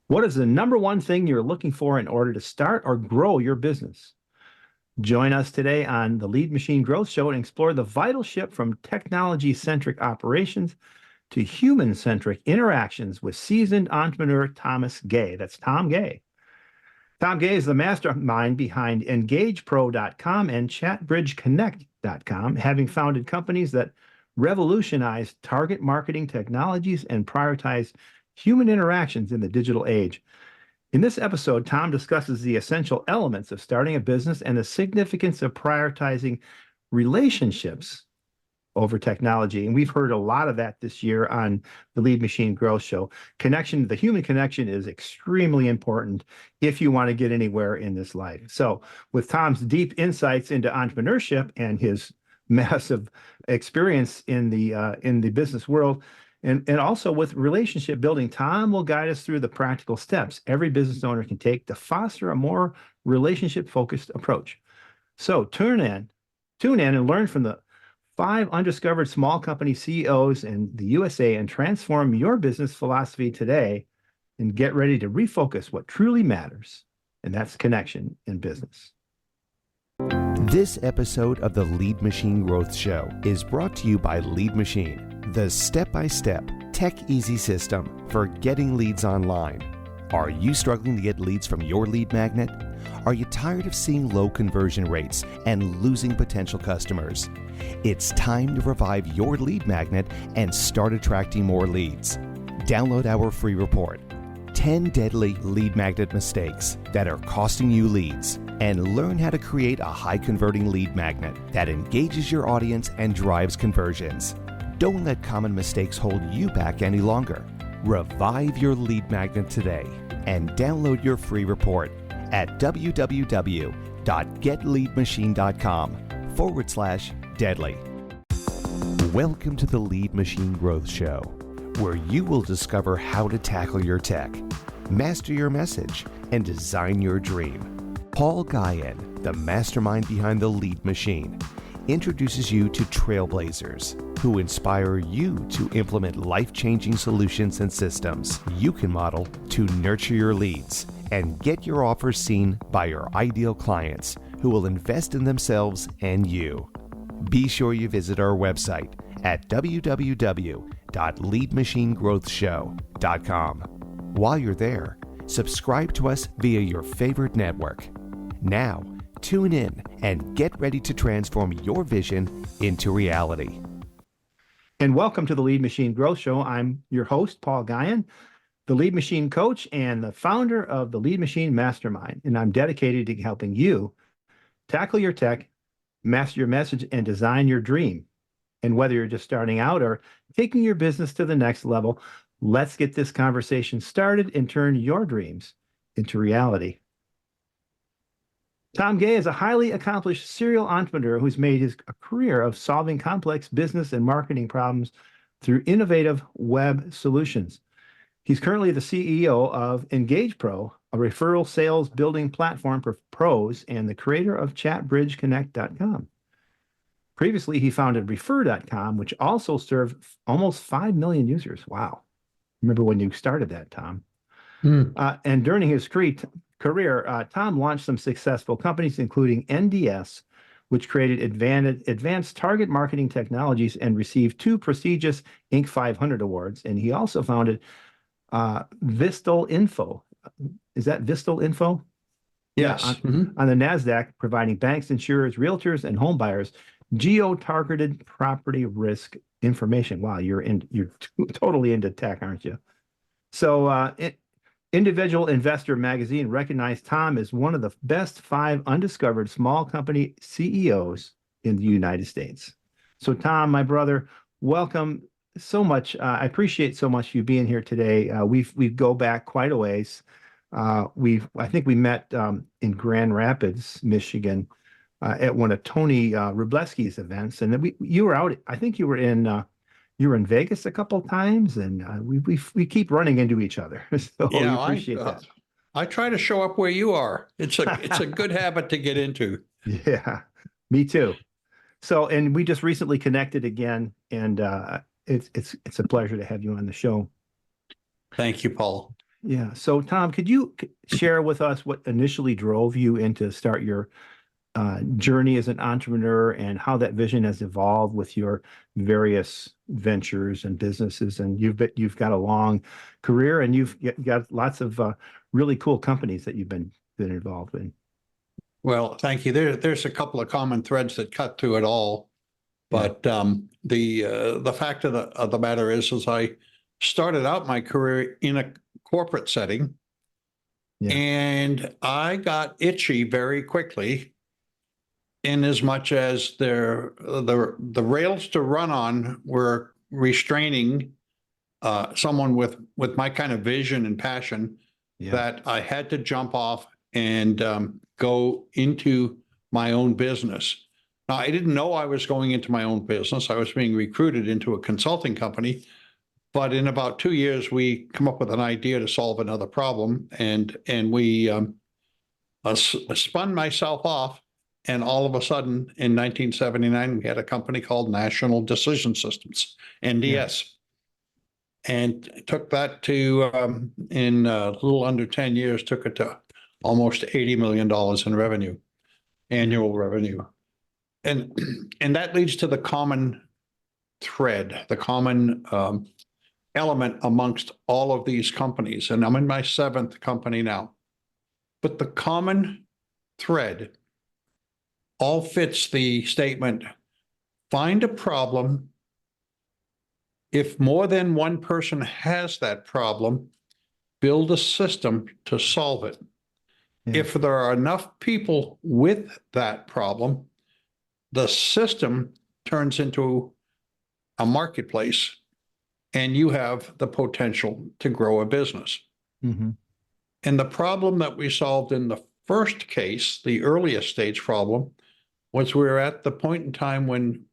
What is the number one thing you're looking for in order to start or grow your business? Join us today on the Lead Machine Growth Show and explore the vital shift from technology-centric operations to human-centric interactions with seasoned entrepreneur Thomas Gay. That's Tom Gay. Tom Gay is the mastermind behind EngagePro.com and ChatBridgeConnect.com, having founded companies that revolutionize target marketing technologies and prioritize human interactions in the digital age. In this episode, Tom discusses the essential elements of starting a business and the significance of prioritizing relationships over technology. And we've heard a lot of that this year on the Lead Machine Growth Show. The human connection is extremely important if you want to get anywhere in this life. So with Tom's deep insights into entrepreneurship and his massive experience in the business world, and also with relationship building, Tom will guide us through the practical steps every business owner can take to foster a more relationship-focused approach. So tune in and learn from the 5 undiscovered small company CEOs in the USA and transform your business philosophy today and get ready to refocus what truly matters, and that's connection in business. This episode of the Lead Machine Growth Show is brought to you by Lead Machine, the step-by-step tech-easy system for getting leads online. Are you struggling to get leads from your lead magnet? Are you tired of seeing low conversion rates and losing potential customers? It's time to revive your lead magnet and start attracting more leads. Download our free report, 10 Deadly Lead Magnet Mistakes That Are Costing You Leads, and learn how to create a high-converting lead magnet that engages your audience and drives conversions. Don't let common mistakes hold you back any longer. Revive your lead magnet today and download your free report at www.getleadmachine.com/deadly. Welcome to the Lead Machine Growth Show, where you will discover how to tackle your tech, master your message, and design your dream. Paul Guyan, the mastermind behind the Lead Machine, introduces you to trailblazers who inspire you to implement life-changing solutions and systems you can model to nurture your leads and get your offers seen by your ideal clients who will invest in themselves and you. Be sure you visit our website at www.leadmachinegrowthshow.com. While you're there, subscribe to us via your favorite network. Now, tune in and get ready to transform your vision into reality. And welcome to the Lead Machine Growth Show. I'm your host, Paul Guyan, the Lead Machine coach and the founder of the Lead Machine Mastermind. And I'm dedicated to helping you tackle your tech, master your message, and design your dream. And whether you're just starting out or taking your business to the next level, let's get this conversation started and turn your dreams into reality. Tom Gay is a highly accomplished serial entrepreneur who's made a career of solving complex business and marketing problems through innovative web solutions. He's currently the CEO of EngagePro, a referral sales building platform for pros, and the creator of ChatBridgeConnect.com. Previously, he founded Refer.com, which also served almost 5 million users. Wow. Remember when you started that, Tom? And during his career, Tom launched some successful companies, including NDS, which created advanced target marketing technologies and received 2 prestigious Inc. 500 awards. And he also founded Vistal Info. Is that Vistal Info? Yes. On the NASDAQ, providing banks, insurers, realtors, and home buyers geo-targeted property risk information. Wow, you're totally into tech, aren't you? So Individual Investor magazine recognized Tom as one of the best 5 undiscovered small company CEOs in the United States. So Tom, my brother, welcome so much. I appreciate so much you being here today. We go back quite a ways. I think we met in Grand Rapids, Michigan, at one of Tony Rubleski's events, and then you were out. I think you were in Vegas a couple of times, and we keep running into each other. So Yeah, we appreciate that. I try to show up where you are. It's a good habit to get into. Yeah, me too. So, and we just recently connected again, and it's a pleasure to have you on the show. Thank you, Paul. Yeah. So, Tom, could you share with us what initially drove you into start your journey as an entrepreneur and how that vision has evolved with your various ventures and businesses? And you've got a long career, and you've got lots of really cool companies that you've been involved in. Well, thank you. There's a couple of common threads that cut through it all. Yeah. But the fact of the matter is I started out my career in a corporate setting, Yeah. and I got itchy very quickly. In as much as the rails to run on were restraining someone with my kind of vision and passion, Yeah. that I had to jump off and go into my own business. Now, I didn't know I was going into my own business. I was being recruited into a consulting company, but in about 2 years, we come up with an idea to solve another problem, and we spun myself off. And all of a sudden, in 1979, we had a company called National Decision Systems, NDS, and took that to, in a little under 10 years, took it to almost $80 million in revenue, annual revenue. And that leads to the common thread, the common element amongst all of these companies. And I'm in my 7th company now. But the common thread all fits the statement: find a problem. If more than one person has that problem, build a system to solve it. Yeah. If there are enough people with that problem, the system turns into a marketplace, and you have the potential to grow a business. Mm-hmm. And the problem that we solved in the first case, the earliest stage problem, was we were at the point in time when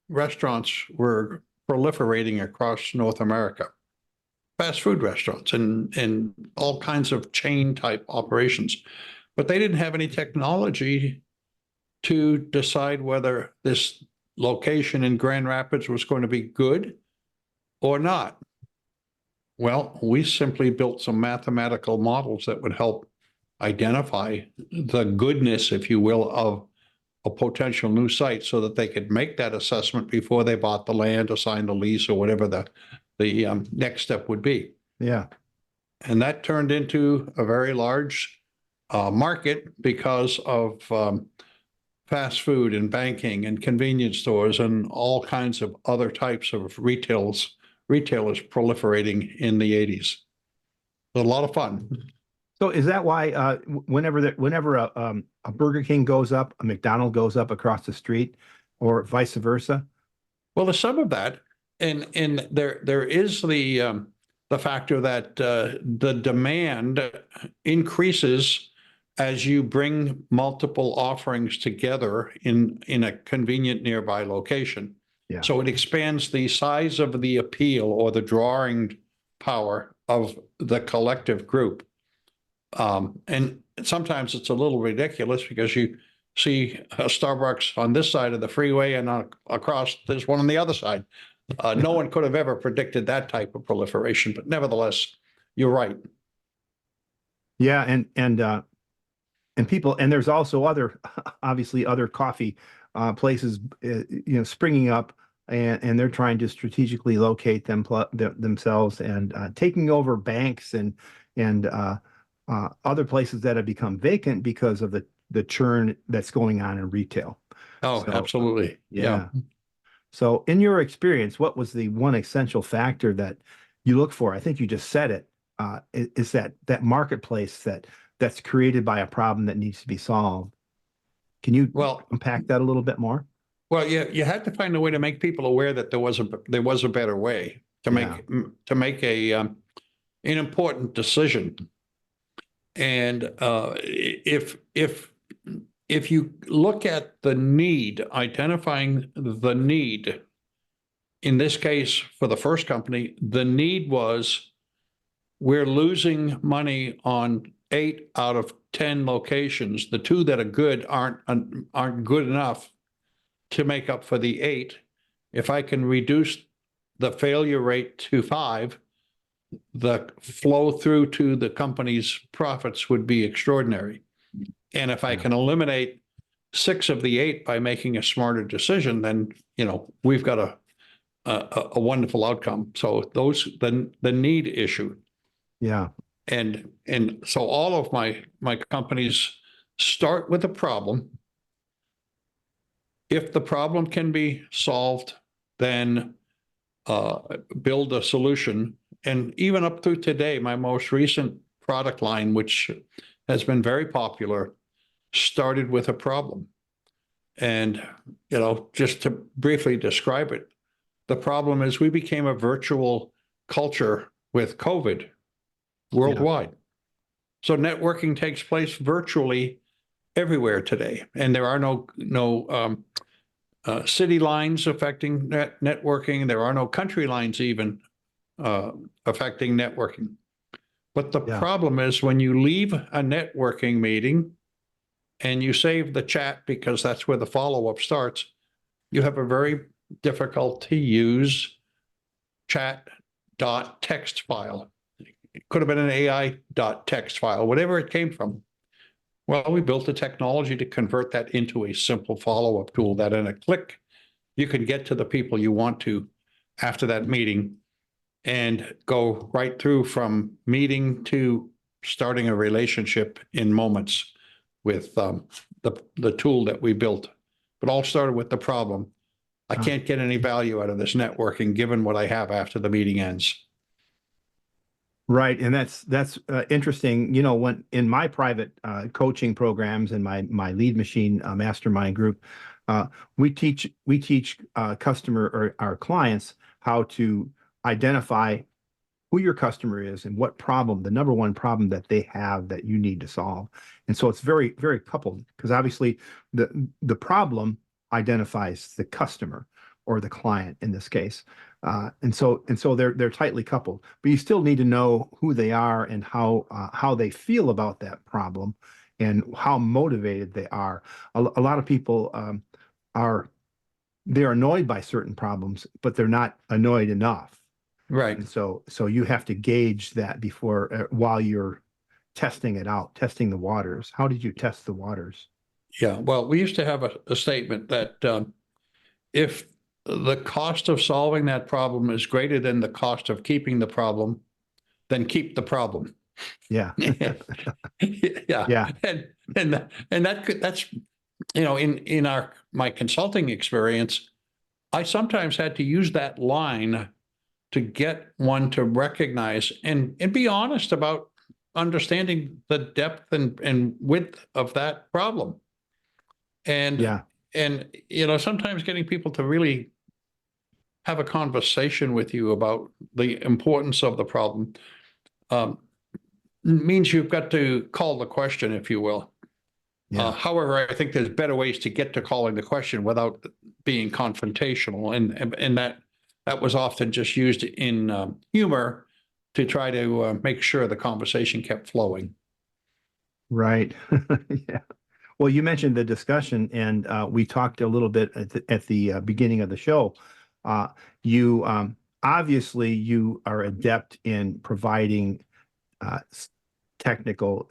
restaurants were proliferating across North America, fast food restaurants and all kinds of chain type operations. But they didn't have any technology to decide whether this location in Grand Rapids was going to be good or not. Well, we simply built some mathematical models that would help identify the goodness, if you will, of a potential new site, so that they could make that assessment before they bought the land or signed the lease or whatever the next step would be. Yeah. And that turned into a very large market because of fast food and banking and convenience stores and all kinds of other types of retailers proliferating in the 80s. A lot of fun. So is that why whenever a Burger King goes up, a McDonald's goes up across the street, or vice versa? Well, there's some of that, and there is the factor that the demand increases as you bring multiple offerings together in a convenient nearby location. Yeah. So it expands the size of the appeal or the drawing power of the collective group. And sometimes it's a little ridiculous because you see a Starbucks on this side of the freeway and across there's one on the other side. No one could have ever predicted that type of proliferation, but nevertheless, you're right. Yeah, and people, and there's also obviously other coffee places, springing up, and they're trying to strategically locate themselves and taking over banks and other places that have become vacant because of the churn that's going on in retail. Oh, So, absolutely. yeah. So in your experience, what was the one essential factor that you look for? I think you just said it, is that marketplace that's created by a problem that needs to be solved. Can you unpack that a little bit more? Well, you had to find a way to make people aware that there was a better way to make an important decision. And if you look at the need, identifying the need, in this case for the first company, the need was we're losing money on 8 out of 10 locations. The 2 that are good aren't good enough to make up for the 8. If I can reduce the failure rate to 5, the flow through to the company's profits would be extraordinary. And if I Yeah. can eliminate 6 of the 8 by making a smarter decision, then, we've got a wonderful outcome. So the need issue. Yeah. And so all of my companies start with a problem. If the problem can be solved, then build a solution. And even up through today, my most recent product line, which has been very popular, started with a problem. And, just to briefly describe it, the problem is we became a virtual culture with COVID worldwide. So networking takes place virtually everywhere today. And there are no city lines affecting networking. There are no country lines even affecting networking. But the problem is when you leave a networking meeting and you save the chat because that's where the follow-up starts, you have a very difficult to use chat.txt file. It could have been an AI.txt file, whatever it came from. Well, we built a technology to convert that into a simple follow-up tool that in a click, you can get to the people you want to after that meeting and go right through from meeting to starting a relationship in moments with the tool that we built. But all started with the problem. I can't get any value out of this networking given what I have after the meeting ends. Right. And that's interesting. When in my private coaching programs and my lead machine mastermind group, we teach customer or our clients how to identify who your customer is and what problem, the number one problem that they have that you need to solve. And so it's very, very coupled because obviously the problem identifies the customer or the client in this case. And so they're tightly coupled, but you still need to know who they are and how they feel about that problem and how motivated they are. A lot of people they're annoyed by certain problems, but they're not annoyed enough. Right. And so you have to gauge that before while you're testing it out, testing the waters. How did you test the waters? Yeah. Well, we used to have a statement that if the cost of solving that problem is greater than the cost of keeping the problem, then keep the problem. Yeah. Yeah. Yeah. And that's in my consulting experience, I sometimes had to use that line to get one to recognize and be honest about understanding the depth and width of that problem. And Yeah. sometimes getting people to really have a conversation with you about the importance of the problem means you've got to call the question, if you will. Yeah. However, I think there's better ways to get to calling the question without being confrontational, and that was often just used in humor to try to make sure the conversation kept flowing. Right. Yeah. Well, you mentioned the discussion, and we talked a little bit at the beginning of the show. You obviously you are adept in providing technical,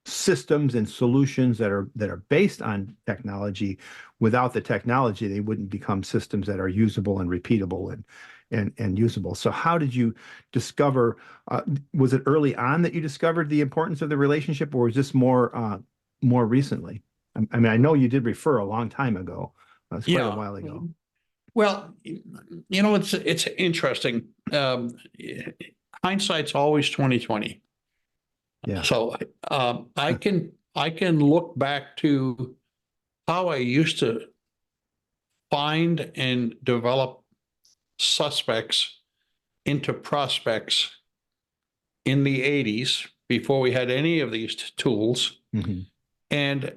systems and solutions that are based on technology. Without the technology, they wouldn't become systems that are usable and repeatable and usable. So how did you discover, was it early on that you discovered the importance of the relationship, or was this more recently? I mean, I know you did refer a long time ago. It's quite a while ago. Well, it's interesting. Hindsight's always 20/20. Yeah. So I can look back to how I used to find and develop suspects into prospects in the 80s before we had any of these tools. Mm-hmm. And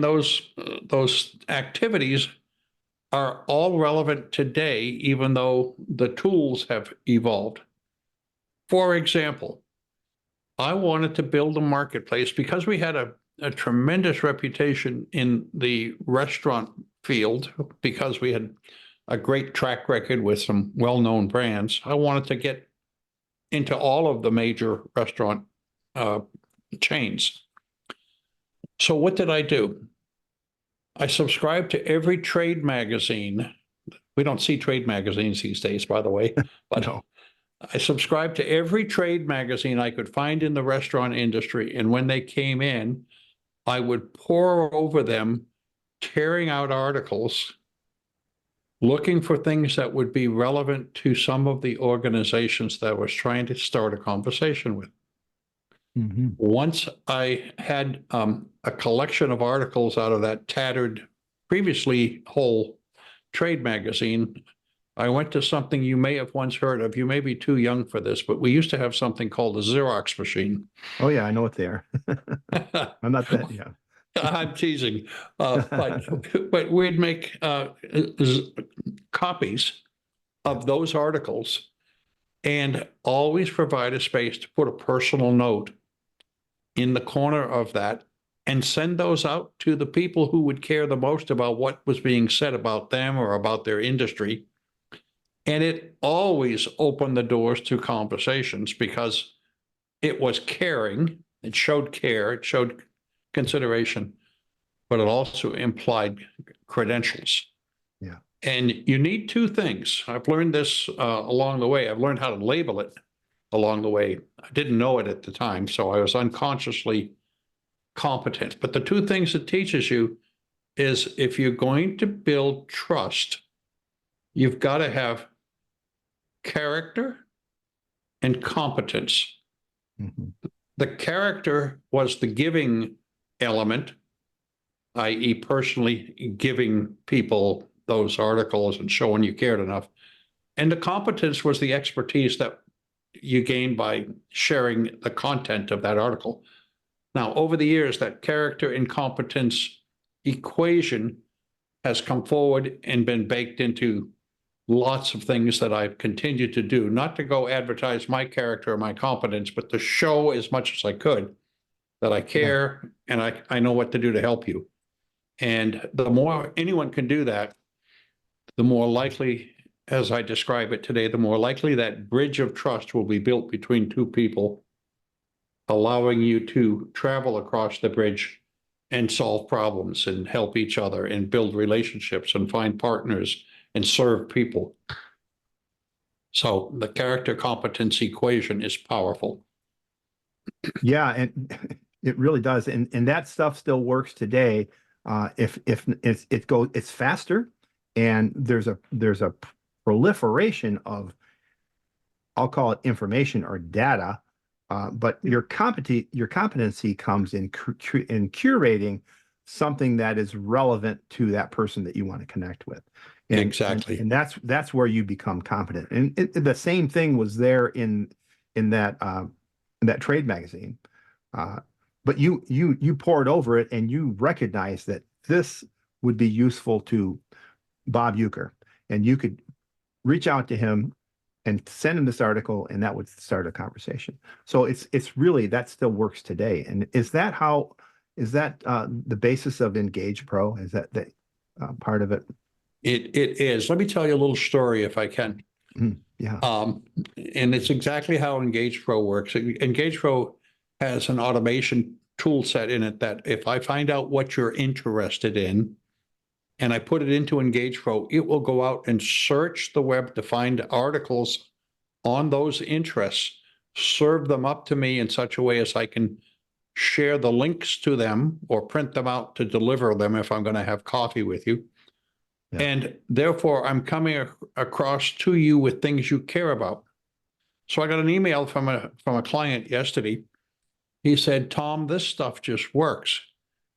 those activities are all relevant today, even though the tools have evolved. For example, I wanted to build a marketplace because we had a tremendous reputation in the restaurant field because we had a great track record with some well-known brands. I wanted to get into all of the major restaurant chains. So what did I do? I subscribed to every trade magazine. We don't see trade magazines these days, by the way, but No. I subscribed to every trade magazine I could find in the restaurant industry. And when they came in, I would pore over them, tearing out articles, looking for things that would be relevant to some of the organizations that I was trying to start a conversation with. Mm-hmm. Once I had a collection of articles out of that tattered, previously whole trade magazine, I went to something you may have once heard of. You may be too young for this, but we used to have something called a Xerox machine. Oh yeah, I know what they are. I'm not that, yeah. I'm teasing, but we'd make copies of those articles and always provide a space to put a personal note in the corner of that and send those out to the people who would care the most about what was being said about them or about their industry. And it always opened the doors to conversations because it was caring, it showed care, it showed consideration, but it also implied credentials. Yeah. And you need two things. I've learned this along the way. I've learned how to label it along the way. I didn't know it at the time, so I was unconsciously competent. But the two things it teaches you is if you're going to build trust, you've got to have character and competence. Mm-hmm. The character was the giving element, i.e. personally giving people those articles and showing you cared enough. And the competence was the expertise that you gained by sharing the content of that article. Now, over the years, that character and competence equation has come forward and been baked into lots of things that I've continued to do, not to go advertise my character or my competence, but to show as much as I could that I care and I know what to do to help you. And the more anyone can do that, the more likely, as I describe it today, the more likely that bridge of trust will be built between two people, allowing you to travel across the bridge and solve problems and help each other and build relationships and find partners and serve people. So the character competence equation is powerful. Yeah, and it really does, and that stuff still works today. If it's faster, and there's a proliferation of, I'll call it information or data, but your competency comes in curating something that is relevant to that person that you want to connect with. And, Exactly. and that's where you become competent. And the same thing was there in that trade magazine, but you poured over it and you recognized that this would be useful to Bob Euchre, and you could reach out to him and send him this article, and that would start a conversation. So it's really, that still works today. And is that the basis of Engage Pro? Is that the part of it? It is. Let me tell you a little story if I can. Yeah. And it's exactly how Engage Pro works. Engage Pro has an automation tool set in it that if I find out what you're interested in and I put it into Engage Pro, it will go out and search the web to find articles on those interests, serve them up to me in such a way as I can share the links to them or print them out to deliver them if I'm going to have coffee with you. Yeah. And therefore, I'm coming across to you with things you care about. So I got an email from a client yesterday. He said, Tom, this stuff just works.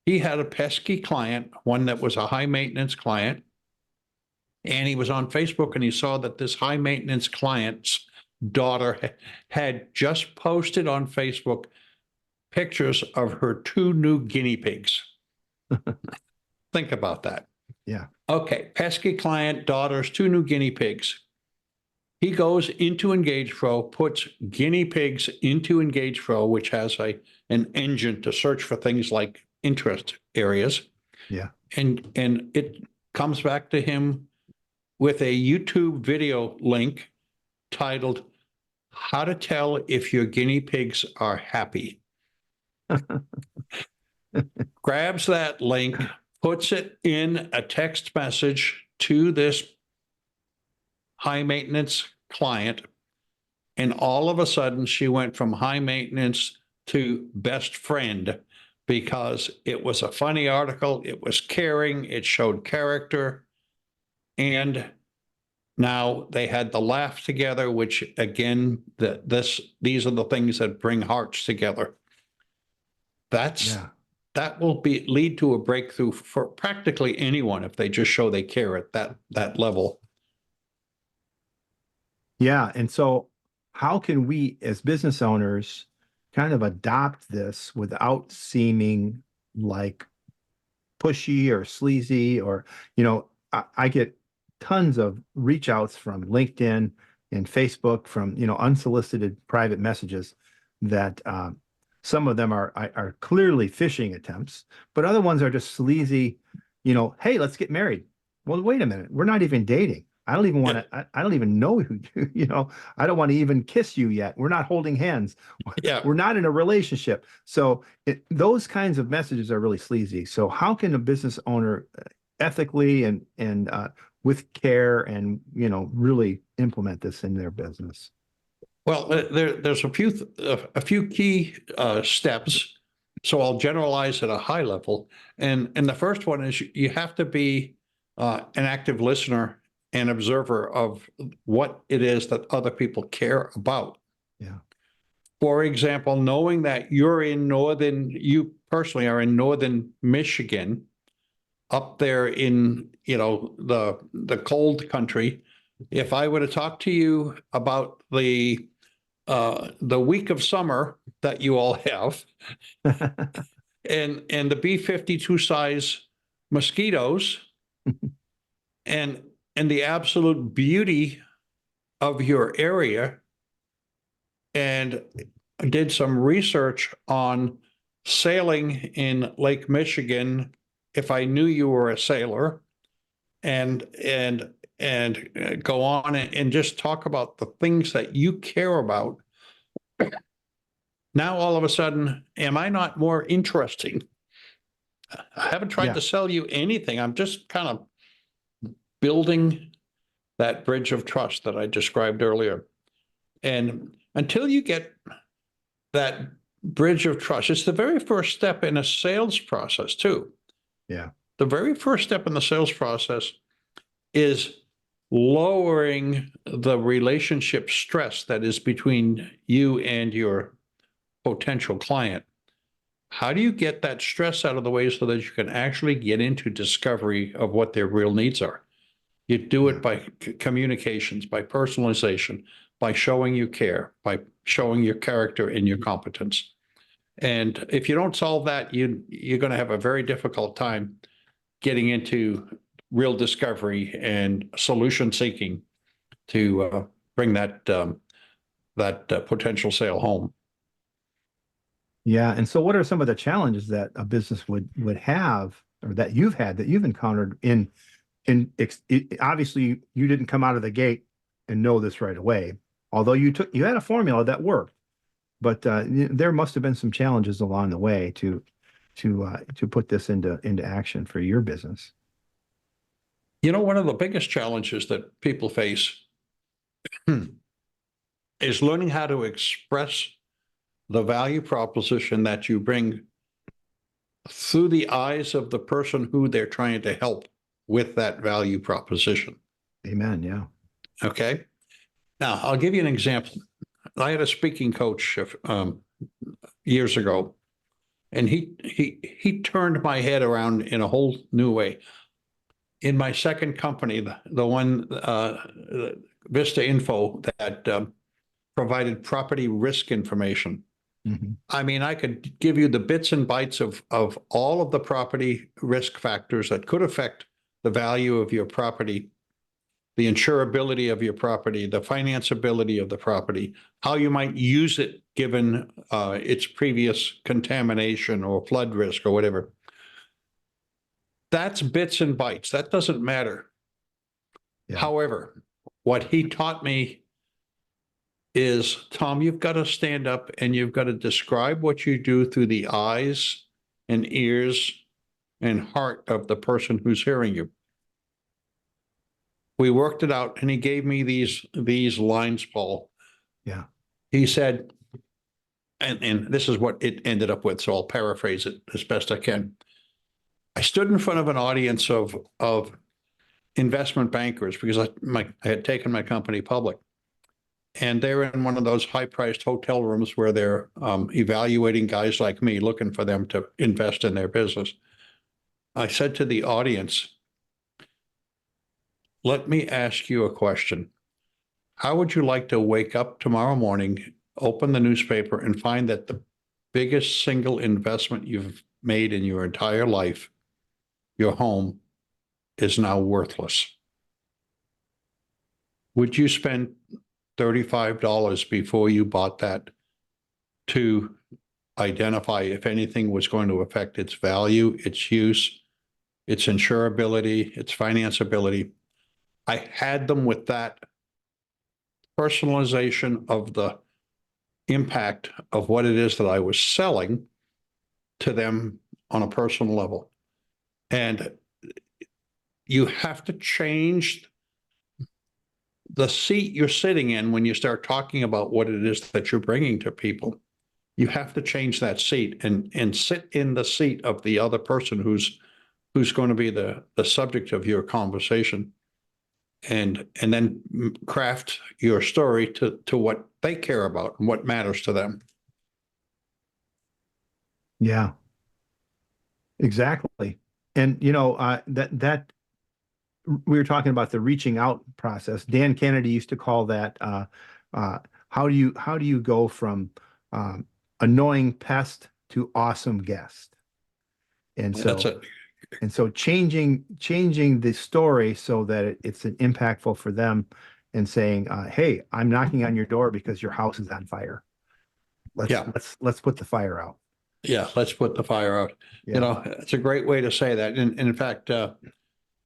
He had a pesky client, one that was a high maintenance client. And he was on Facebook and he saw that this high maintenance client's daughter had just posted on Facebook pictures of her 2 new guinea pigs. Think about that. Yeah. Okay. Pesky client, daughters, 2 new guinea pigs. He goes into Engage Pro, puts guinea pigs into Engage Pro, which has an engine to search for things like interest areas. Yeah. And it comes back to him with a YouTube video link titled "How to Tell If Your Guinea Pigs Are Happy." Grabs that link, puts it in a text message to this high maintenance client, and all of a sudden she went from high maintenance to best friend because it was a funny article, it was caring, it showed character, and now they had the laugh together, which again, these are the things that bring hearts together. That will lead to a breakthrough for practically anyone if they just show they care at that level. Yeah. And so how can we as business owners kind of adopt this without seeming like pushy or sleazy? Or, I get tons of reach outs from LinkedIn and Facebook from, unsolicited private messages that some of them are clearly phishing attempts, but other ones are just sleazy, hey, let's get married. Well, wait a minute. We're not even dating. I don't even want to, I don't even know who, I don't want to even kiss you yet. We're not holding hands. Yeah. We're not in a relationship. So those kinds of messages are really sleazy. So how can a business owner ethically and with care and, really implement this in their business? Well, there's a few key steps. So I'll generalize at a high level. And the first one is you have to be an active listener and observer of what it is that other people care about. Yeah. For example, knowing that you personally are in northern Michigan, up there in, the cold country. If I were to talk to you about the week of summer that you all have, and the B-52 size mosquitoes, and the absolute beauty of your area, and did some research on sailing in Lake Michigan, if I knew you were a sailor, and go on and just talk about the things that you care about, now all of a sudden, am I not more interesting? I haven't tried to sell you anything. I'm just kind of building that bridge of trust that I described earlier. And until you get that bridge of trust, it's the very first step in a sales process too. Yeah. The very first step in the sales process is lowering the relationship stress that is between you and your potential client. How do you get that stress out of the way so that you can actually get into discovery of what their real needs are? You do it by communications, by personalization, by showing you care, by showing your character and your competence. And if you don't solve that, you're going to have a very difficult time getting into real discovery and solution seeking to bring that potential sale home. Yeah. And so what are some of the challenges that a business would have, or that you've encountered obviously you didn't come out of the gate and know this right away, although you had a formula that worked, but there must have been some challenges along the way to put this into action for your business. One of the biggest challenges that people face is learning how to express the value proposition that you bring through the eyes of the person who they're trying to help with that value proposition. Amen. Yeah. Okay. Now, I'll give you an example. I had a speaking coach years ago, and he turned my head around in a whole new way. In my second company, the one Vista Info that provided property risk information. Mm-hmm. I mean, I could give you the bits and bytes of all of the property risk factors that could affect the value of your property, the insurability of your property, the financeability of the property, how you might use it given its previous contamination or flood risk or whatever. That's bits and bytes. That doesn't matter. Yeah. However, what he taught me is, Tom, you've got to stand up and you've got to describe what you do through the eyes and ears and heart of the person who's hearing you. We worked it out, and he gave me these lines, Paul. Yeah. He said, and this is what it ended up with, so I'll paraphrase it as best I can. I stood in front of an audience of investment bankers because I had taken my company public. And they're in one of those high-priced hotel rooms where they're evaluating guys like me, looking for them to invest in their business. I said to the audience, let me ask you a question. How would you like to wake up tomorrow morning, open the newspaper, and find that the biggest single investment you've made in your entire life, your home, is now worthless? Would you spend $35 before you bought that to identify if anything was going to affect its value, its use, its insurability, its financeability? I had them with that personalization of the impact of what it is that I was selling to them on a personal level. And you have to change the seat you're sitting in when you start talking about what it is that you're bringing to people. You have to change that seat and sit in the seat of the other person who's going to be the subject of your conversation, and then craft your story to what they care about and what matters to them. Yeah, exactly. And that we were talking about the reaching out process. Dan Kennedy used to call that how do you go from annoying pest to awesome guest? And so That's it. and so changing the story so that it's impactful for them, and saying, hey, I'm knocking on your door because your house is on fire. Let's put the fire out. Yeah, let's put the fire out. Yeah. It's a great way to say that. And in fact, I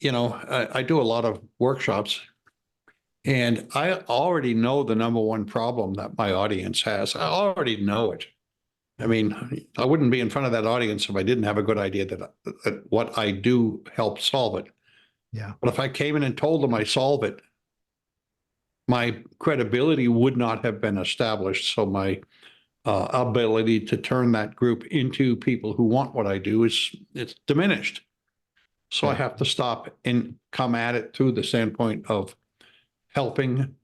do a lot of workshops, and I already know the number one problem that my audience has. I already know it. I mean, I wouldn't be in front of that audience if I didn't have a good idea that what I do helps solve it. Yeah. But if I came in and told them I solve it, my credibility would not have been established. So my ability to turn that group into people who want what I do it's diminished. So I have to stop and come at it through the standpoint of helping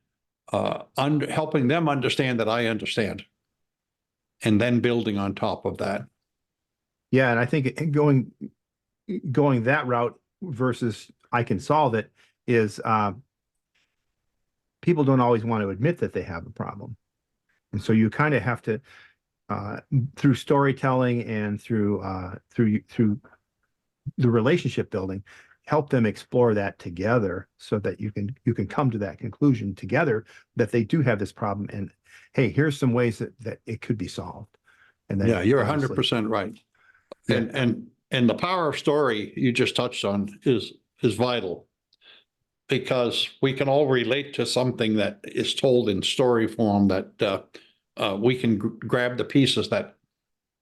them understand that I understand, and then building on top of that. Yeah, and I think going that route versus I can solve it is people don't always want to admit that they have a problem. And so you kind of have to through storytelling and through the relationship building, help them explore that together so that you can come to that conclusion together that they do have this problem, and hey, here's some ways that it could be solved. And then You're 100% right. Yeah. And the power of story you just touched on is vital, because we can all relate to something that is told in story form that we can grab the pieces that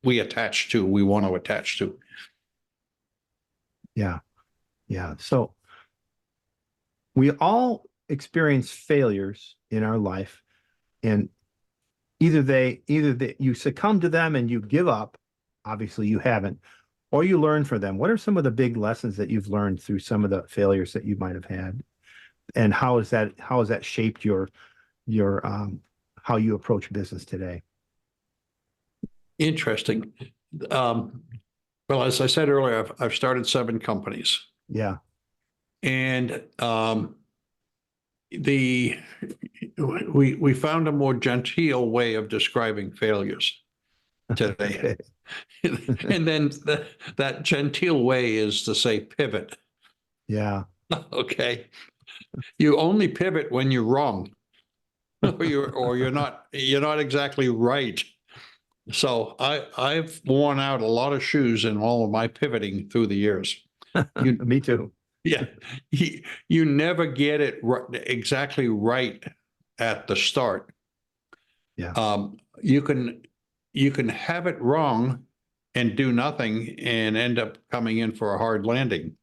we want to attach to. Yeah. Yeah. So we all experience failures in our life, and either you succumb to them and you give up. Obviously you haven't, or you learn from them. What are some of the big lessons that you've learned through some of the failures that you might have had? And how has that shaped your how you approach business today? Interesting. Well, as I said earlier, I've started 7 companies. Yeah. And we found a more genteel way of describing failures today. And then that genteel way is to say pivot. Yeah. Okay. You only pivot when you're wrong, or you're not exactly right. So I've worn out a lot of shoes in all of my pivoting through the years. Me too. Yeah, you never get it exactly right at the start. Yeah. You can have it wrong and do nothing and end up coming in for a hard landing.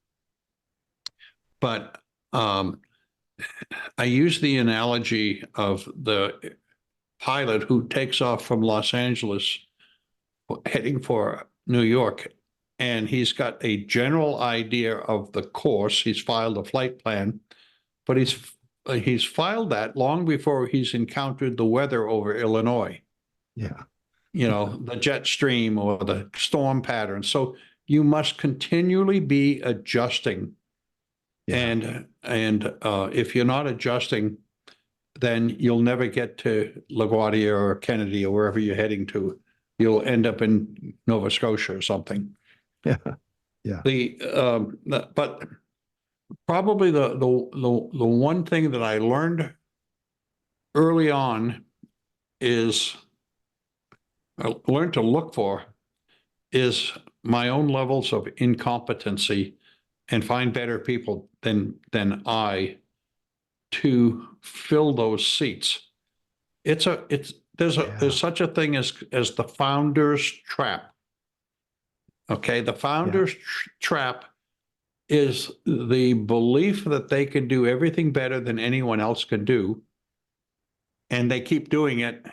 But I use the analogy of the pilot who takes off from Los Angeles heading for New York, and he's got a general idea of the course. He's filed a flight plan, but he's filed that long before he's encountered the weather over Illinois. Yeah. The jet stream or the storm pattern. So you must continually be adjusting. Yeah. And if you're not adjusting, then you'll never get to LaGuardia or Kennedy or wherever you're heading to. You'll end up in Nova Scotia or something. Yeah. Yeah. But probably the one thing that I learned early on is I learned to look for is my own levels of incompetency and find better people than I to fill those seats. There's such a thing as the founder's trap. Okay, the founder's trap is the belief that they can do everything better than anyone else can do, and they keep doing it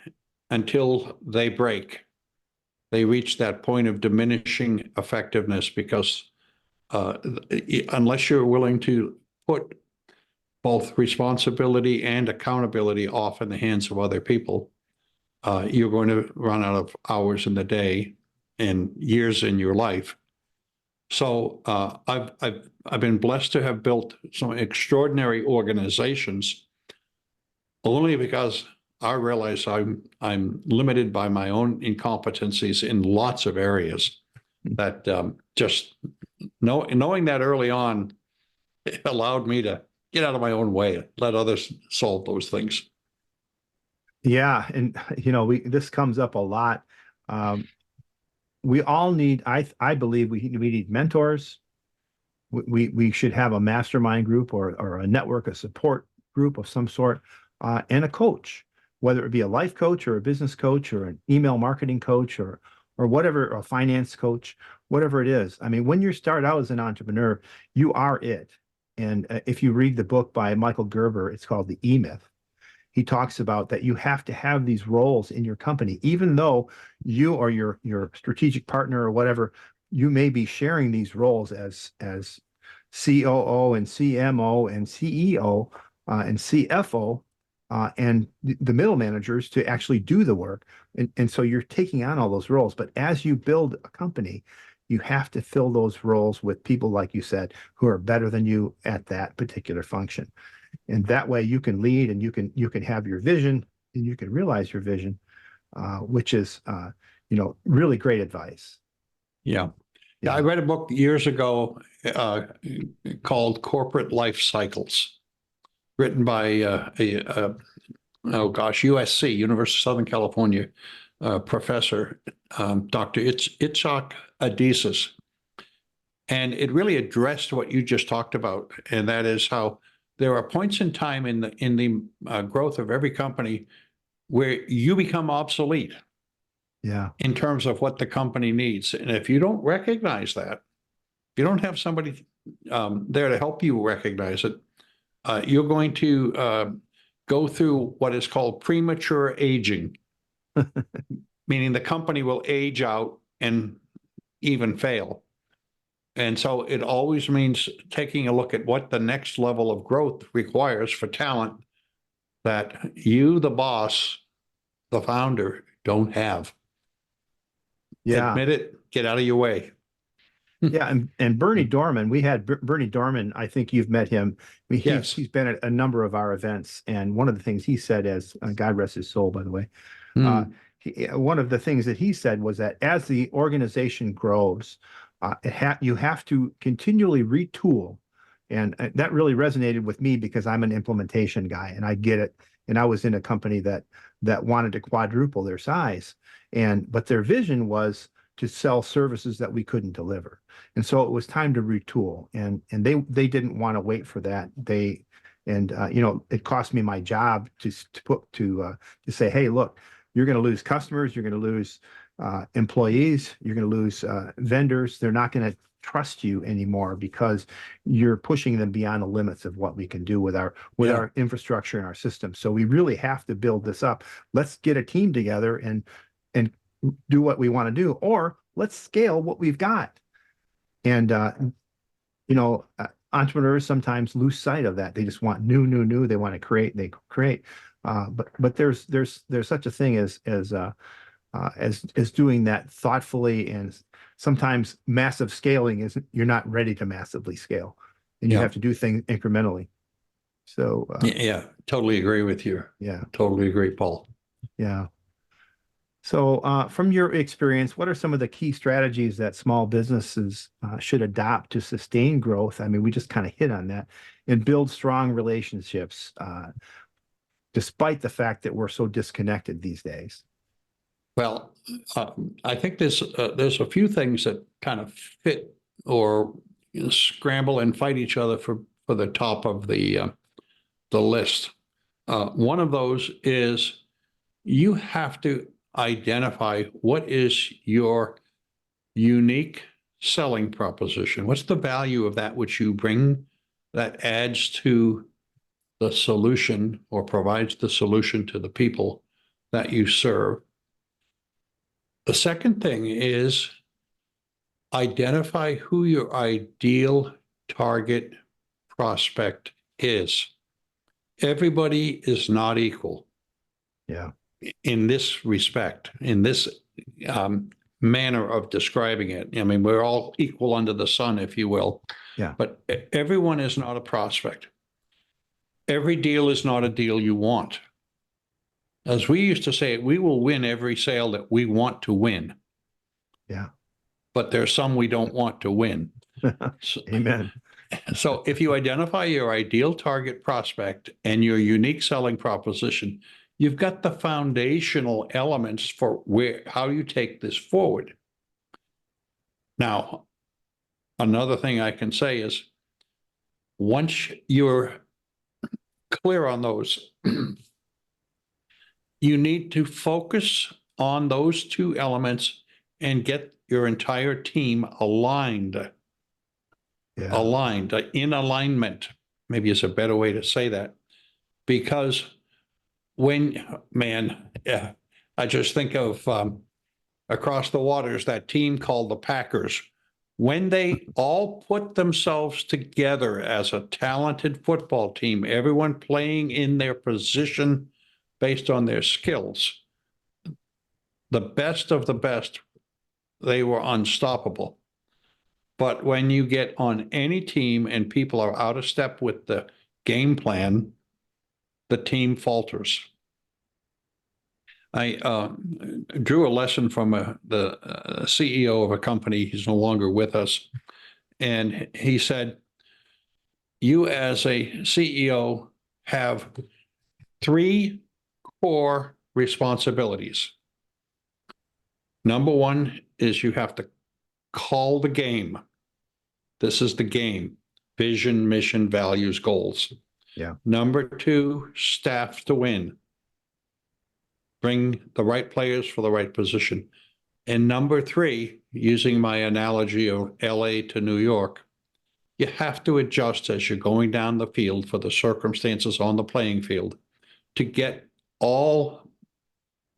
until they break. They reach that point of diminishing effectiveness because unless you're willing to put both responsibility and accountability off in the hands of other people, you're going to run out of hours in the day and years in your life. So I've been blessed to have built some extraordinary organizations only because I realize I'm limited by my own incompetencies in lots of areas. That just knowing that early on, it allowed me to get out of my own way, let others solve those things. Yeah, and this comes up a lot. We all need. I believe we need mentors. We should have a mastermind group or a network, a support group of some sort, and a coach, whether it be a life coach or a business coach or an email marketing coach or whatever, a finance coach, whatever it is. I mean, when you start out as an entrepreneur, you are it. And if you read the book by Michael Gerber, it's called The E-Myth. He talks about that you have to have these roles in your company, even though you or your strategic partner or whatever, you may be sharing these roles as COO and CMO and CEO and CFO and the middle managers to actually do the work. And so you're taking on all those roles. But as you build a company, you have to fill those roles with people, like you said, who are better than you at that particular function. And that way you can lead and you can have your vision and you can realize your vision, which is, really great advice. Yeah. I read a book years ago called Corporate Life Cycles, written by USC, University of Southern California, professor, Dr. Itzhak Adizes. And it really addressed what you just talked about, and that is how there are points in time in the growth of every company where you become obsolete. Yeah. In terms of what the company needs. And if you don't recognize that, if you don't have somebody there to help you recognize it, you're going to go through what is called premature aging, meaning the company will age out and even fail. And so it always means taking a look at what the next level of growth requires for talent that you, the boss, the founder, don't have. Yeah. Admit it, get out of your way. Yeah. And Bernie Dorman, we had Bernie Dorman. I think you've met him. I mean, Yes. He's been at a number of our events. And one of the things he said, as God rest his soul, by the way, one of the things that he said was that as the organization grows, you have to continually retool. And that really resonated with me because I'm an implementation guy and I get it. And I was in a company that wanted to quadruple their size. But their vision was to sell services that we couldn't deliver. And so it was time to retool. And they didn't want to wait for that. It cost me my job to say, hey, look, you're going to lose customers, you're going to lose employees, you're going to lose vendors. They're not going to trust you anymore because you're pushing them beyond the limits of what we can do with our infrastructure and our system. So we really have to build this up. Let's get a team together and do what we want to do, or let's scale what we've got. And entrepreneurs sometimes lose sight of that. They just want new. They want to create. They create. But there's such a thing as doing that thoughtfully, and sometimes massive scaling isn't. You're not ready to massively scale, and you have to do things incrementally. So totally agree with you. Yeah, totally agree, Paul. Yeah. So from your experience, what are some of the key strategies that small businesses should adopt to sustain growth? I mean, we just kind of hit on that, and build strong relationships, despite the fact that we're so disconnected these days. Well, I think there's a few things that kind of fit or scramble and fight each other for the top of the list. One of those is you have to identify what is your unique selling proposition. What's the value of that which you bring that adds to the solution or provides the solution to the people that you serve? The second thing is identify who your ideal target prospect is. Everybody is not equal. Yeah. In this respect, in this manner of describing it. I mean, we're all equal under the sun, if you will. Yeah. But everyone is not a prospect. Every deal is not a deal you want. As we used to say, we will win every sale that we want to win. Yeah. But there's some we don't want to win. Amen. So if you identify your ideal target prospect and your unique selling proposition, you've got the foundational elements for how you take this forward. Now, another thing I can say is once you're clear on those, you need to focus on those two elements and get your entire team aligned. In alignment, maybe is a better way to say that. Because I just think of across the waters, that team called the Packers. When they all put themselves together as a talented football team, everyone playing in their position based on their skills, the best of the best, they were unstoppable. But when you get on any team and people are out of step with the game plan, the team falters. I drew a lesson from the CEO of a company. He's no longer with us. And he said, you as a CEO have 3 core responsibilities. Number 1 is you have to call the game. This is the game. Vision, mission, values, goals. Yeah. Number 2, staff to win. Bring the right players for the right position. And number 3, using my analogy of LA to New York, you have to adjust as you're going down the field for the circumstances on the playing field to get all,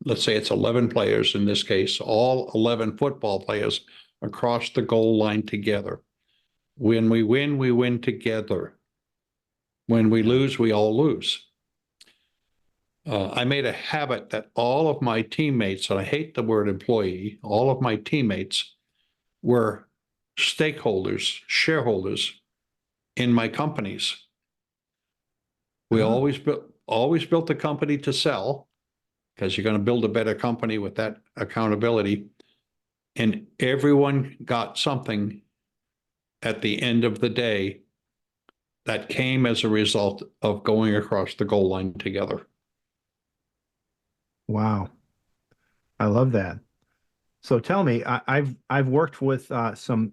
let's say it's 11 players in this case, all 11 football players across the goal line together. When we win together. When we lose, we all lose. I made a habit that all of my teammates, and I hate the word employee, all of my teammates were stakeholders, shareholders in my companies. We always built the company to sell, because you're going to build a better company with that accountability. And everyone got something at the end of the day that came as a result of going across the goal line together. Wow. I love that. So tell me, I've worked with some.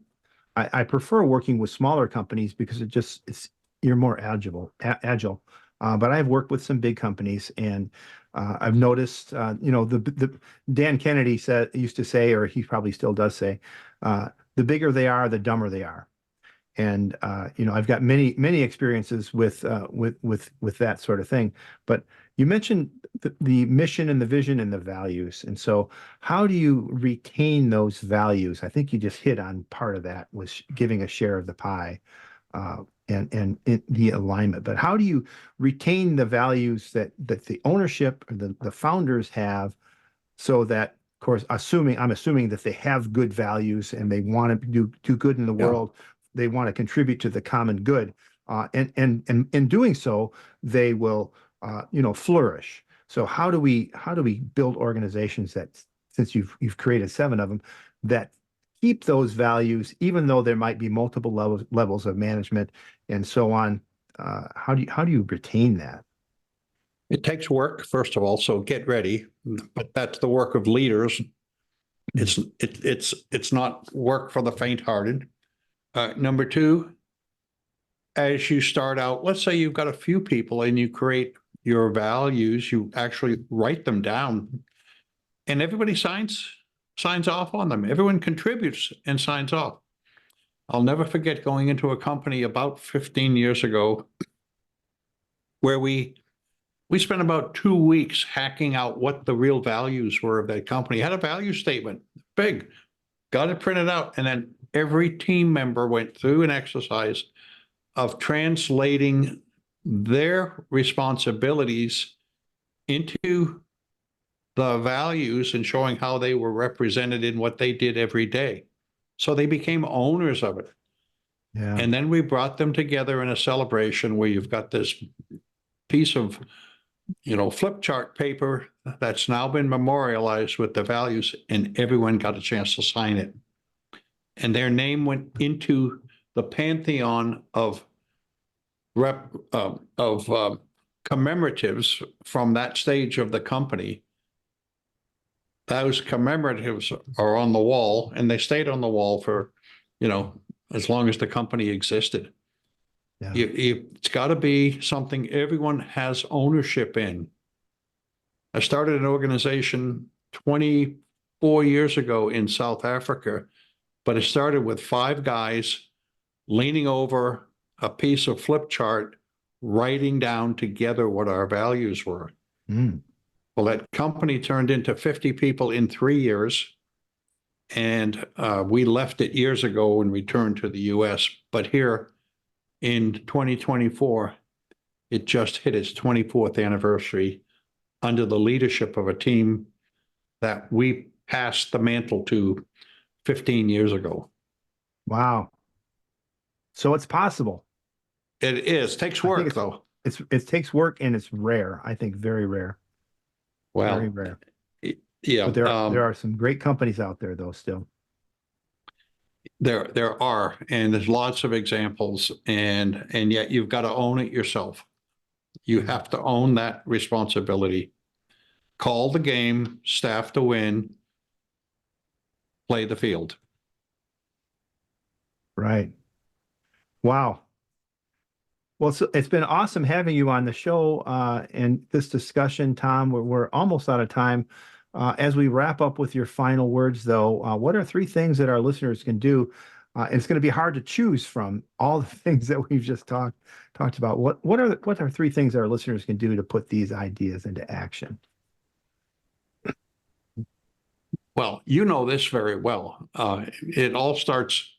I prefer working with smaller companies because it's you're more agile. But I've worked with some big companies, and I've noticed, the Dan Kennedy used to say, or he probably still does say, the bigger they are, the dumber they are. And I've got many experiences with that sort of thing. But you mentioned the mission and the vision and the values. And so how do you retain those values? I think you just hit on part of that was giving a share of the pie, and the alignment. But how do you retain the values that the ownership or the founders have, so that, of course, I'm assuming that they have good values and they want to do good in the Yeah. world. They want to contribute to the common good, and in doing so, they will, flourish. So how do we build organizations that, since you've created 7 of them, that keep those values, even though there might be multiple levels of management and so on? How do you retain that? It takes work, first of all, so get ready. But that's the work of leaders. It's not work for the faint-hearted. Number two, as you start out, let's say you've got a few people and you create your values, you actually write them down, and everybody signs off on them. Everyone contributes and signs off. I'll never forget going into a company about 15 years ago where we spent about 2 weeks hacking out what the real values were of that company. It had a value statement, big, got it printed out, and then every team member went through an exercise of translating their responsibilities into the values and showing how they were represented in what they did every day. So they became owners of it. Yeah. And then we brought them together in a celebration where you've got this piece of, flip chart paper that's now been memorialized with the values, and everyone got a chance to sign it. And their name went into the pantheon of commemoratives from that stage of the company. Those commemoratives are on the wall, and they stayed on the wall for, as long as the company existed. Yeah. It's got to be something everyone has ownership in. I started an organization 24 years ago in South Africa, but it started with 5 guys leaning over a piece of flip chart, writing down together what our values were. Mm. Well, that company turned into 50 people in 3 years, and we left it years ago and returned to the US. But here in 2024, it just hit its 24th anniversary under the leadership of a team that we passed the mantle to 15 years ago. Wow. So it's possible. It is. Takes I think work, though. it takes work, and it's rare. I think very rare. Very Well, rare. yeah, But there are some great companies out there, though, still. there are, and there's lots of examples, and yet you've got to own it yourself. You have to own that responsibility. Call the game, staff to win, play the field. Right. Wow. Well, it's been awesome having you on the show, and this discussion, Tom. We're almost out of time. As we wrap up with your final words, though, what are 3 things that our listeners can do? And it's going to be hard to choose from all the things that we've just talked about. What are 3 things our listeners can do to put these ideas into action? Well, you know this very well. It all starts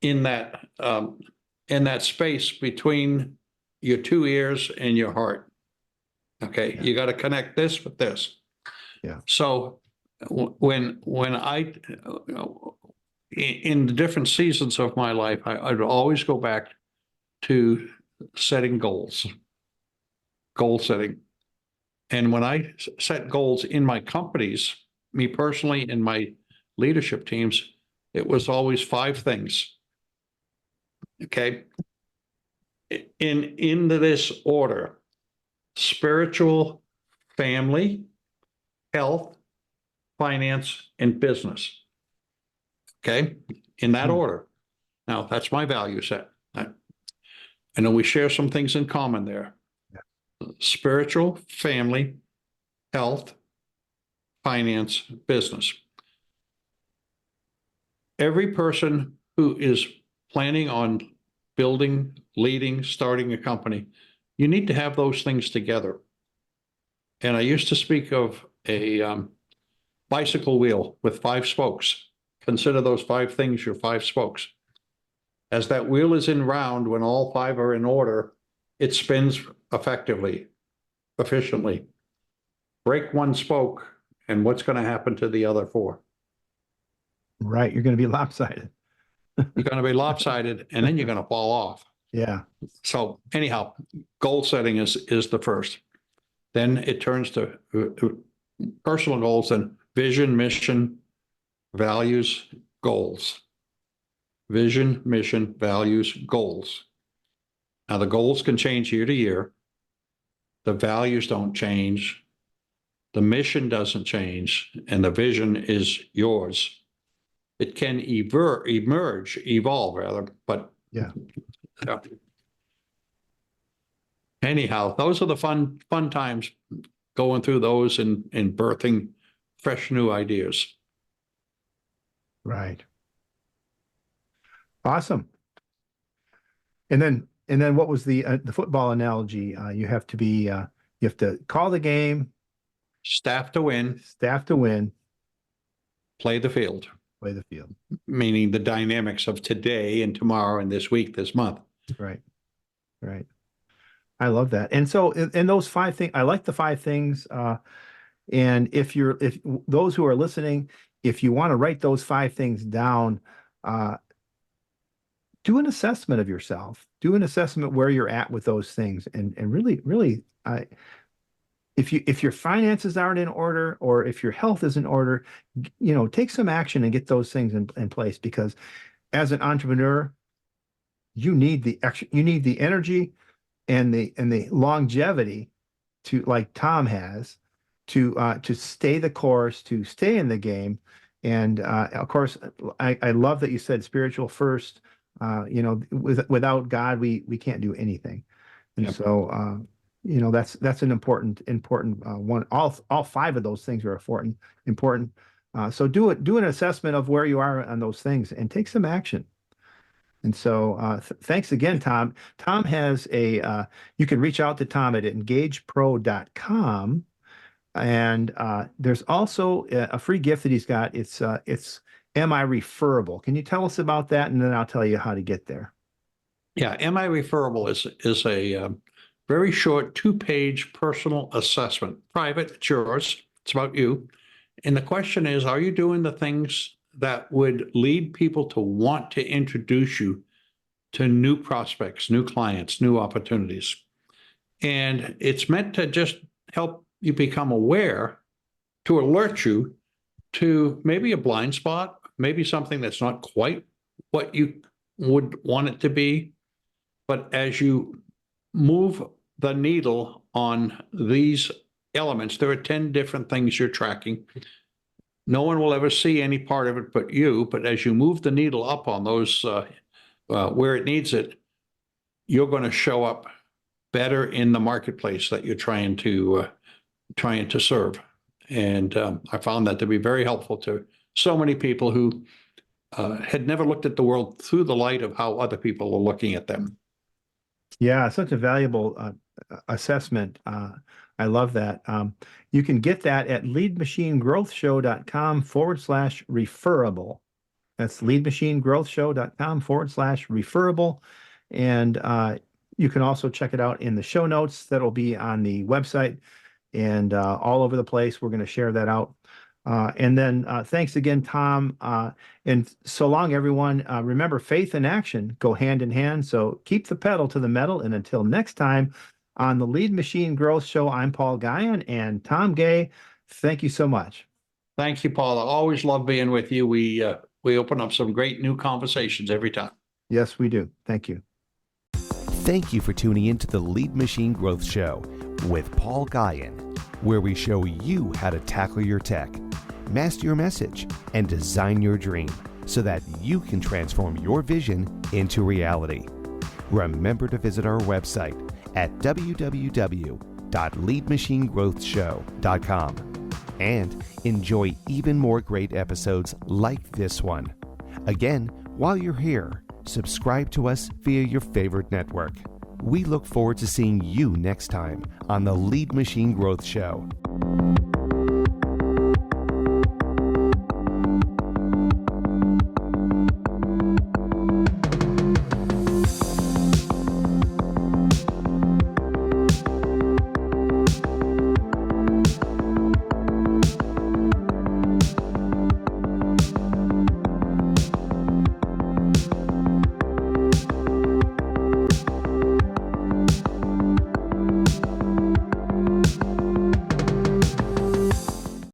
in that space between your 2 ears and your heart. Okay, you got to connect this with this. Yeah. So when I in the different seasons of my life, I'd always go back to setting goals, goal setting. And when I set goals in my companies, me personally and my leadership teams, it was always 5 things. Okay. In this order: spiritual, family, health, finance, and business. Okay, in that order. Now, that's my value set. I know we share some things in common there. Spiritual, family, health, finance, business. Every person who is planning on building, leading, starting a company, you need to have those things together. And I used to speak of a bicycle wheel with 5 spokes. Consider those 5 things your 5 spokes. As that wheel is in round, when all 5 are in order, it spins effectively, efficiently. Break one spoke, and what's going to happen to the other 4? Right. You're going to be lopsided. You're going to be lopsided, and then you're going to fall off. Yeah. So anyhow, goal setting is the first. Then it turns to personal goals and vision, mission, values, goals. Vision, mission, values, goals. Now the goals can change year to year. The values don't change. The mission doesn't change, and the vision is yours. It can evolve rather, but Yeah. Anyhow, those are the fun times, going through those and birthing fresh new ideas. Right. Awesome. And then what was the football analogy? You have to call the game, Staff to win, staff to win, play the field, play the field. meaning the dynamics of today and tomorrow and this week, this month. Right. Right. I love that. And so in those 5 things, I like the 5 things. And if those who are listening, if you want to write those 5 things down, do an assessment of yourself, do an assessment where you're at with those things. And really, if your finances aren't in order, or if your health is in order, take some action and get those things in place, because as an entrepreneur, you need the energy and the longevity to, like Tom has, to stay the course, to stay in the game. And of course, I love that you said spiritual first. Without God, we can't do anything. And Yep. so that's an important one. All 5 of those things are important. So do an assessment of where you are on those things and take some action. And so thanks again, Tom. Tom has you can reach out to Tom at engagepro.com. And there's also a free gift that he's got. It's Am I Referable? Can you tell us about that? And then I'll tell you how to get there. Yeah, Am I Referable is a very short 2-page personal assessment. Private, it's yours. It's about you. And the question is, are you doing the things that would lead people to want to introduce you to new prospects, new clients, new opportunities? And it's meant to just help you become aware, to alert you to maybe a blind spot, maybe something that's not quite what you would want it to be. But as you move the needle on these elements, there are 10 different things you're tracking. No one will ever see any part of it but you. But as you move the needle up on those where it needs it, you're going to show up better in the marketplace that you're trying to serve. And I found that to be very helpful to so many people who had never looked at the world through the light of how other people are looking at them. Yeah, such a valuable assessment. I love that. You can get that at leadmachinegrowthshow.com/referable. That's leadmachinegrowthshow.com/referable. And you can also check it out in the show notes that'll be on the website and all over the place. We're going to share that out. And then thanks again, Tom. And so long, everyone. Remember, faith and action go hand in hand. So keep the pedal to the metal. And until next time on the Lead Machine Growth Show, I'm Paul Guyon and Tom Gay. Thank you so much. Thank you, Paul. I always love being with you. We open up some great new conversations every time. Yes, we do. Thank you. Thank you for tuning in to the Lead Machine Growth Show with Paul Guyon, where we show you how to tackle your tech. master your message, and design your dream so that you can transform your vision into reality. Remember to visit our website at www.leadmachinegrowthshow.com and enjoy even more great episodes like this one. Again, while you're here, subscribe to us via your favorite network. We look forward to seeing you next time on the Lead Machine Growth Show.